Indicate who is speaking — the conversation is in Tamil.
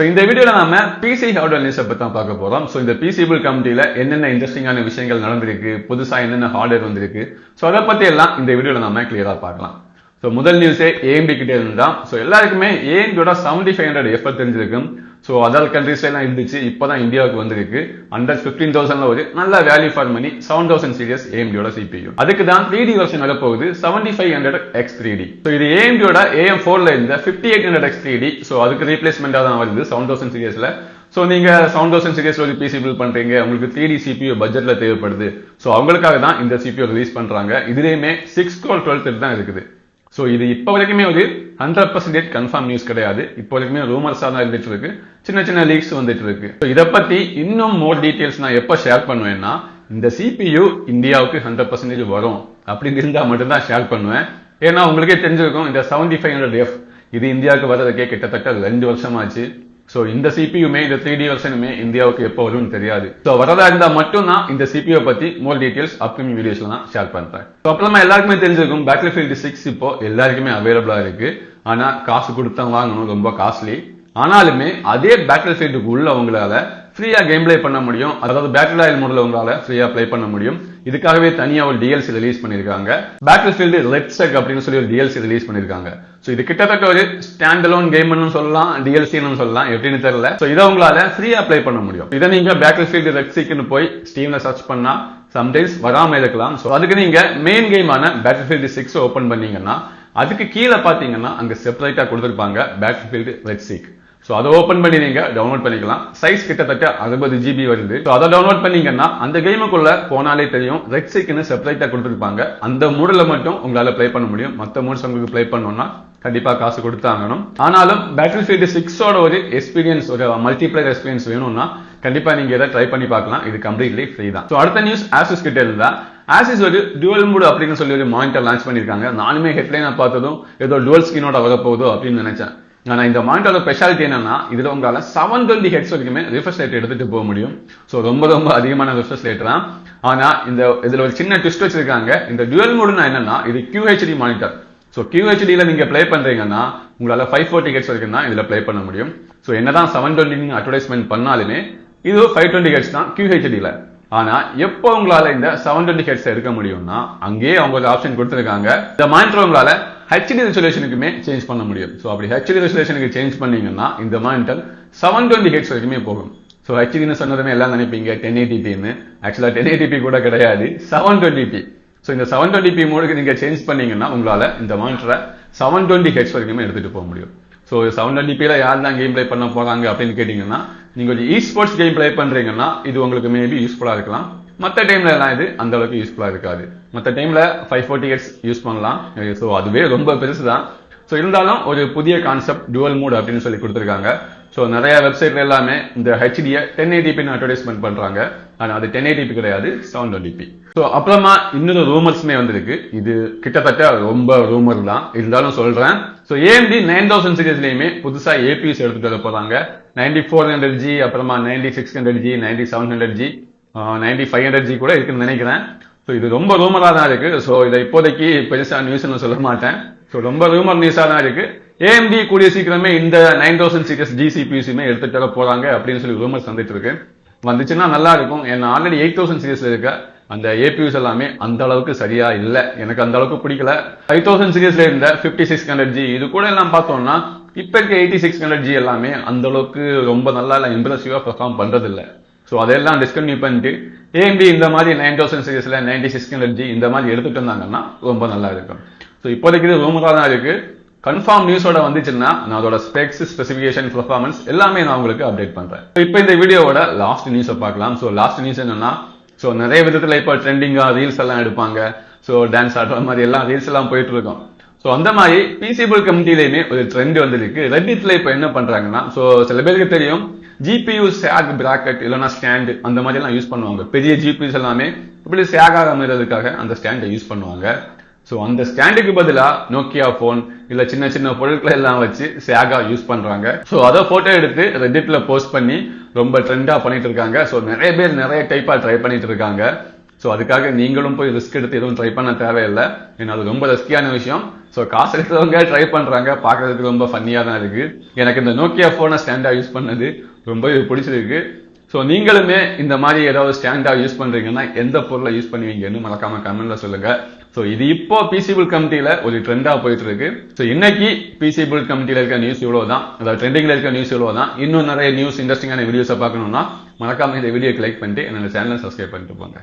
Speaker 1: இந்த வீடியோல நாம பிசி ஹார்ட்வேர் நியூஸ் பத்தி தான் பார்க்க போறோம். இந்த பிசி பில் கமிட்டியில என்னென்ன இன்ட்ரெஸ்டிங்கான விஷயங்கள் நடந்திருக்கு, புதுசா என்னென்ன ஹார்ட்வேர் வந்திருக்கு, அதை பத்தி எல்லாம் இந்த வீடியோல நாம கிளியரா பார்க்கலாம். முதல் நியூஸே ஏஎம்டி கிட்டே இருந்தா. எல்லாருக்குமே ஏஎம்டியோட 7500F தெரிஞ்சிருக்கும். அதர் கண்ட்ரீஸ்ல எல்லாம் இருந்துச்சு, இப்பதான் இந்தியாவுக்கு வந்திருக்கு. அண்டர் 15,000 ஒரு நல்ல வேல்யூ ஃபார் மணி 7000 சீரியஸ் ஏஎம்டியோட சிபியு. அதுக்கு தான் 3D வெர்ஷன் வரப்போகுது 7500X3D. இது ஏஎம்டியோட AM4ல இருந்த 5800X3D. அதுக்கு ரீப்ளேஸ்மெண்டா தான் வருது 7000 சீரியஸ்ல. நீங்க 7000 சீரியஸ்ல ஒரு பிசி பில் பண்றீங்க, உங்களுக்கு 3D CPU பட்ஜெட்ல தேவைப்படுது. அவங்களுக்காக தான் இந்த CPU ரிலீஸ் பண்றாங்க. இதுலயுமே 6 core 12 thread தான் இருக்குது. இது இப்ப வரைக்குமே ஒரு 100% கன்ஃபார்ம் நியூஸ் கிடையாது. இப்போ வரைக்குமே ரூமர்ஸா தான் இருந்துட்டு இருக்கு, சின்ன சின்ன லீக்ஸ் வந்துட்டு இருக்கு. இதை பத்தி இன்னும் மோர் டீடைல்ஸ் நான் எப்ப ஷேர் பண்ணுவேன்னா, இந்த CPU இந்தியாவுக்கு 100% வரும் அப்படின்னு இருந்தா மட்டும்தான் ஷேர் பண்ணுவேன். ஏன்னா உங்களுக்கே தெரிஞ்சிருக்கும், இந்த 7500F இது இந்தியாவுக்கு வர்றதுக்கே கிட்டத்தட்ட 2 வருஷமாச்சு. இந்த சிபியுமே இந்த 3D வெர்ஷனுமே இந்தியாவுக்கு எப்போ வரும்னு தெரியாது. வரதா இருந்தா மட்டும் தான் இந்த சிபியூ பத்தி மோர் டீடைல்ஸ் அப்கமிங் வீடியோஸ்ல நான் ஷேர் பண்றேன். அப்புறமா எல்லாருக்குமே தெரிஞ்சிருக்கும், பேட்டில்ஃபீல்ட் 6 இப்போ எல்லாருக்குமே அவைலபிளா இருக்கு. ஆனா காசு கொடுத்தா வாங்கணும், ரொம்ப காஸ்ட்லி. ஆனாலுமே அதே பேட்டில்ஃபீல்டுக்கு உள்ள உங்களால ஃப்ரீயா கேம் பிளே பண்ண முடியும். அதாவது பேட்டில் ராயல் மோட்ல உங்களால ஃப்ரீயா பிளே பண்ண முடியும். இதுக்காகவே தனியா ஒரு DLC ரிலீஸ் பண்ணிருக்காங்க. பேட்டில்ஃபீல்டு ரெட்செக் அப்படின்னு சொல்லி ஒரு DLC ரிலீஸ் பண்ணிருக்காங்க. இது கிட்டத்தட்ட ஒரு ஸ்டாண்ட் அலோன் கேம்னு சொல்லலாம், DLCன்னு சொல்லலாம், எப்படின்னு தெரியல. இதை உங்களால ஃப்ரீயா பிளே பண்ண முடியும். இதை நீங்க பேட்டில்ஃபீல்டு ரெட்செக்னு போய் ஸ்டீம்ல சர்ச் பண்ணா சம்டைம்ஸ் வராம இருக்கலாம். அதுக்கு நீங்க மெயின் கேமான பேட்டில்ஃபீல்டு 6 ஓபன் பண்ணீங்கன்னா அதுக்கு கீழே பாத்தீங்கன்னா அங்க செப்பரேட்டா கொடுத்திருப்பாங்க பேட்டில்ஃபீல்டு ரெட்செக். அதை ஓபன் பண்ணி நீங்க டவுன்லோட் பண்ணிக்கலாம். சைஸ் கிட்டத்தட்ட 60 GB வருது. அதை டவுன்லோட் பண்ணீங்கன்னா அந்த கேமுக்குள்ள போனாலே தெரியும், ரெட்செக்னு செப்பரேட்டா கொடுத்திருப்பாங்க. அந்த மூடுல மட்டும் உங்களால பிளே பண்ண முடியும். மத்த மூட்ஸ் உங்களுக்கு பிளே பண்ணணும்னா கண்டிப்பா காசு கொடுத்தாங்கணும். ஆனாலும் பேட்டில்ஃபீல்டு 6ஓட ஒரு எக்ஸ்பீரியன்ஸ், ஒரு மல்டிபிளேயர் எக்ஸ்பீரியன்ஸ் வேணும்னா கண்டிப்பா நீங்க இதை ட்ரை பண்ணி பார்க்கலாம். இது கம்ப்ளீட்லி ஃப்ரீ தான். அடுத்த நியூஸ் ஆசஸ் கிட்ட இருந்தா. ஆசிஸ் ஒரு டுவல் மூட் அப்படின்னு சொல்லி ஒரு மானிட்டர் லான்ச் பண்ணிருக்காங்க. நானுமே ஹெட்லைனா பார்த்ததும் ஏதோ டுவல் ஸ்கிரீனோட வரப்போகுதோ அப்படின்னு நினைச்சேன். ஆனா இந்த மானிட்டரோட ஸ்பெஷாலிட்டி என்னன்னா, இதுல உங்களால 720 ஹெர்ட்ஸ் வரைக்குமே ரிஃப்ரெஷ் ரேட் எடுத்துட்டு போக முடியும். ரொம்ப ரொம்ப அதிகமான ரிஃப்ரெஷ் ரேட் தான். ஆனா இதுல ஒரு சின்ன ட்விஸ்ட் வச்சிருக்காங்க. இந்த டுவல் மோடுனா என்னன்னா, இது QHD மானிட்டர். QHDல நீங்க பிளே பண்றீங்கன்னா உங்களால 540 ஹெர்ட்ஸ் வரைக்கும் தான் இதுல பிளே பண்ண முடியும். என்னதான் 720 அட்வர்டைஸ்மெண்ட் பண்ணாலுமே இது 520 ஹெர்ட்ஸ் தான் QHDல. ஆனா எப்போ உங்களால இந்த 720 ஹெர்ட்ஸ் எடுக்க முடியும்னா, அங்கேயே அவங்க ஒரு ஆப்ஷன் கொடுத்திருக்காங்க. இந்த மானிட்டர் உங்களால HD ரெசல்யூஷனுக்குமே சேஞ்ச் பண்ண முடியும். அப்படி HD ரெசல்யூஷனுக்கு சேஞ்ச் பண்ணீங்கன்னா இந்த மானிட்டர் 720 ஹெர்ட்ஸ் வரைக்குமே போகும். HDன்னு சொன்னதுமே எல்லாம் நினைப்பீங்க 1080pன்னு. ஆக்சுவலா 1080p கூட கிடையாது, 720p. இந்த 720p மோடுக்கு நீங்க சேஞ்ச் பண்ணீங்கன்னா உங்களால இந்த மானிட்டரை 720 ஹெர்ட்ஸ் வரைக்குமே எடுத்துட்டு போக முடியும். 720pல யார் தான் கேம் பிளே பண்ண போறாங்க அப்படின்னு கேட்டீங்கன்னா, நீங்க ஒரு ஸ்போர்ட்ஸ் கேம் பிளே பண்றீங்கன்னா இது உங்களுக்கு மேபி யூஸ்ஃபுல்லா இருக்கலாம். மற்ற டைம்ல எல்லாம் இது அந்த அளவுக்கு யூஸ்ஃபுல்லா இருக்காது. மற்ற டைம்ல 540 ஹெர்ட்ஸ் யூஸ் பண்ணலாம். அதுவே ரொம்ப பெருசுதான். இருந்தாலும் ஒரு புதிய கான்செப்ட் டுவல் மோட் அப்படின்னு சொல்லி கொடுத்திருக்காங்க. நிறைய வெப்சைட்ல எல்லாமே இந்த HDயை 1080pன்னு அட்வர்டைஸ்மெண்ட் பண்றாங்க. ஆனா அது 1080p கிடையாது, 720p. அப்புறமா இன்னொரு ரூமர்ஸ்மே வந்திருக்கு. இது கிட்டத்தட்ட ரொம்ப ரூமர் தான், இருந்தாலும் சொல்றேன். AMD 9000 சீரிஸ்லயுமே புதுசா APUs எடுத்துட்டு வர போறாங்க. 9400G, அப்புறமா 9600G, 9700G, 9500G கூட இருக்குன்னு நினைக்கிறேன். இது ரொம்ப ரூமரா தான் இருக்கு. இதை இப்போதைக்கு பெருசா நியூஸ்னு சொல்ல மாட்டேன். ரொம்ப ரூமர் நியூஸா தான் இருக்கு. AMD கூடிய சீக்கிரமே இந்த 9000 சீரிஸ் GCPUஸுமே எடுத்துட்டு வர போறாங்க அப்படின்னு சொல்லி ரூமர்ஸ் வந்துட்டு இருக்கு. வந்துச்சுன்னா நல்லா இருக்கும். ஏன்னா ஆல்ரெடி 8000 சீரிஸ்ல இருக்க அந்த APUs எல்லாமே அந்த அளவுக்கு சரியா இல்ல, எனக்கு அந்த அளவுக்கு பிடிக்கல. 5000 சீரிஸ்ல இருந்த 5600G இது கூட எல்லாம் பார்த்தோம்னா இப்ப இருக்க 8600G எல்லாமே அந்த அளவுக்கு ரொம்ப நல்லா இல்ல, இம்ப்ரெசிவா பெர்ஃபார்ம் பண்றது இல்ல. அதெல்லாம் டிஸ்கன்டினியூ பண்ணிட்டு AMD இந்த மாதிரி 9000 சீரிஸ்ல 9600G இந்த மாதிரி எடுத்துட்டு வந்தாங்கன்னா ரொம்ப நல்லா இருக்கும். இப்போதைக்கு இது ரூமரா தான் இருக்கு. கன்ஃபார்ம் நியூஸோட வந்துச்சுன்னா நான் அதோட ஸ்பெக்ஸ், ஸ்பெசிபிகேஷன், பெர்ஃபார்மன்ஸ் எல்லாமே நான் உங்களுக்கு அப்டேட் பண்றேன். இப்போ இந்த வீடியோவோட லாஸ்ட் நியூஸை பார்க்கலாம். லாஸ்ட் நியூஸ் என்னன்னா, நிறைய விதத்துல இப்போ ட்ரெண்டிங்கா ரீல்ஸ் எல்லாம் எடுப்பாங்க. டான்ஸ் ஆடுற மாதிரி எல்லாம் ரீல்ஸ் எல்லாம் போயிட்டு இருக்கோம். அந்த மாதிரி பிசி பில் கமிட்டிலையுமே ஒரு ட்ரெண்ட் வந்துருக்கு. ரெட்டிட்ல இப்போ என்ன பண்றாங்கன்னா, சில பேருக்கு தெரியும் GPU சேக் பிராக்கெட் இல்லைன்னா ஸ்டாண்ட் அந்த மாதிரி எல்லாம் யூஸ் பண்ணுவாங்க. பெரிய GPUs எல்லாமே இப்படி சேக் ஆகாம இருக்கிறதுக்காக அந்த ஸ்டாண்டை யூஸ் பண்ணுவாங்க. அந்த ஸ்டாண்டுக்கு பதிலா நோக்கியா போன் இல்ல சின்ன சின்ன பொருட்களை எல்லாம் வச்சு சேகா யூஸ் பண்றாங்க. அதை போட்டோ எடுத்து ரெட்டிட்ல போஸ்ட் பண்ணி ரொம்ப ட்ரெண்டா பண்ணிட்டு இருக்காங்க. நிறைய பேர் நிறைய டைப்பா ட்ரை பண்ணிட்டு இருக்காங்க. ஸோ அதுக்காக நீங்களும் போய் ரிஸ்க் எடுத்து எதுவும் ட்ரை பண்ண தேவையில்லை, ஏன்னா அது ரொம்ப ரிஸ்கியான விஷயம். ஸோ காசு எடுத்தவங்க ட்ரை பண்றாங்க, பார்க்கறதுக்கு ரொம்ப ஃபன்னியா தான் இருக்கு. எனக்கு இந்த நோக்கியா போனை ஸ்டாண்டா யூஸ் பண்ணது ரொம்ப பிடிச்சிருக்கு. ஸோ நீங்களுமே இந்த மாதிரி ஏதாவது ஸ்டாண்டா யூஸ் பண்றீங்கன்னா எந்த பொருளை யூஸ் பண்ணுவீங்கன்னு மறக்காம கமெண்ட்ல சொல்லுங்க. ஸோ இது இப்போ பிசிபிள் கமிட்டியில ஒரு ட்ரெண்டா போயிட்டு இருக்கு. ஸோ இன்னைக்கு பிசிபிள் கமிட்டியில இருக்க நியூஸ் இவ்வளவுதான், அதாவது ட்ரெண்டிங்ல இருக்க நியூஸ் இவ்வளவுதான். இன்னும் நிறைய நியூஸ் இன்ட்ரெஸ்டிங்கான வீடியோஸை பார்க்கணும்னா மறக்காம இந்த வீடியோக்கு லைக் பண்ணிட்டு என்னோட சேனலை சப்ஸ்கிரைப் பண்ணிட்டு போங்க.